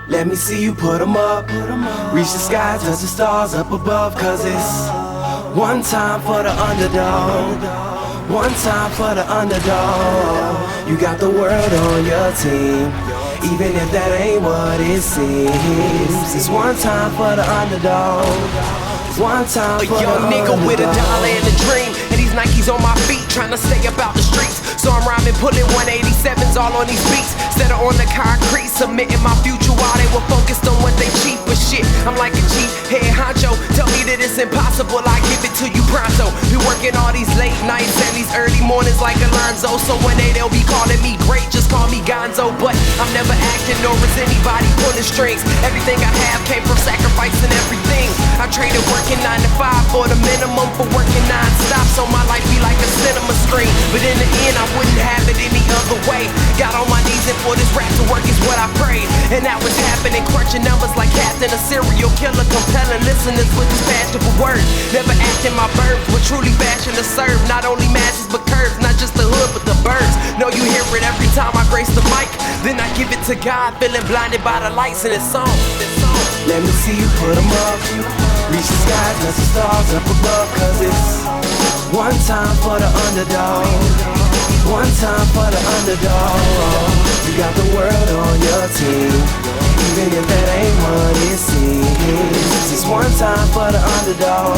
Let me see you put 'em up. Reach the sky, touch the stars up above. Cause it's one time for the underdog. One time for the underdog. You got the world on your team, even if that ain't what it seems. It's one time for the underdog. One time for a young nigga with a dollar and a dream, and these Nikes on my feet, trying to stay about the streets. So I'm rhyming, pulling 187s all on these beats, instead of on the concrete, submitting my future while they were focused on what they cheap. But shit, I'm like a cheap head honcho. Tell me that it's impossible, I give it to you pronto. Be working all these late nights and these early mornings like Alonzo. So one day they'll be calling me great, just call me Gonzo. But I'm never acting, nor is anybody pulling strings. Everything I have came from sacrificing everything. I traded working 9 to 5 for the minimum, for working non-stop, so my life be like a cinema screen. But in the end I wouldn't have it any other way. Got on my knees and for this rap to work is what I prayed. And that was happening, crunching numbers like Captain, a serial killer, compelling listeners with his passion for words. Never acting my birds, but truly fashion to serve not only masses but curves, not just the hood but the birds. Know you hear it every time I grace the mic, then I give it to God, feeling blinded by the lights in this song. Let me see you put 'em up. Reach the skies, touch the stars up above. Cause it's one time for the underdog. One time for the underdog. You got the world on your team, even if that ain't what it seems. It's one time for the underdog.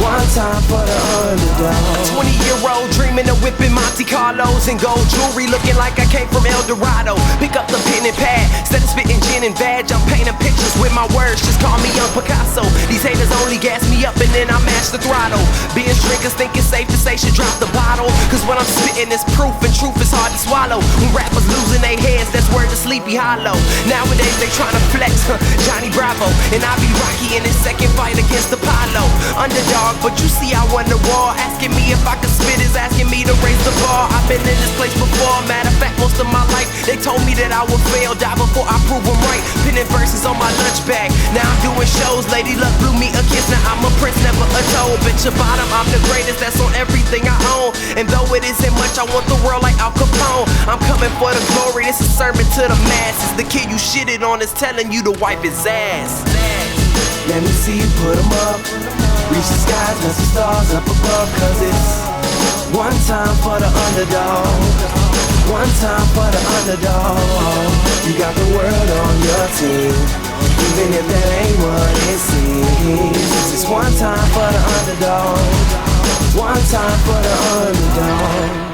One time for the underdog. 20-year-old dreaming of whipping Monte Carlos and gold jewelry, looking like I came from El Dorado. Pick up the pen and pad, instead of spitting gin and vag, I'm painting pictures with my words, just call me young Picasso. These haters only gas me up and then I mash the throttle. Being drinkers think it's safe to say should drop the bottle, cause what I'm spitting is proof and truth is hard to swallow. When rappers losing their heads, that's word to Sleepy Hollow. Nowadays they tryna flex, Johnny Bravo, and I be Rocky in his second fight against Apollo. Underdog, but you see I won the war. Asking me if I could spit is asking me to raise the bar. I've been in this place before, matter of fact most of my life. They told me that I would fail, die before I prove them right. Pinning verses on my lunch bag, now I'm doing shows. Lady Luck blew me a kiss, now I'm a prince, never a toad. Bitch about him, I'm the greatest, that's on everything I own. And though it isn't much, I want the world like Al Capone. I'm coming for the glory, this is a sermon to the masses. The kid you shitted on is telling you to wipe his ass. Let me see you put 'em up. Reach the skies, touch the stars up above. Cause it's one time for the underdog. One time for the underdog. You got the world on your team, even if that ain't what it seems. It's one time for the underdog. One time for the underdog.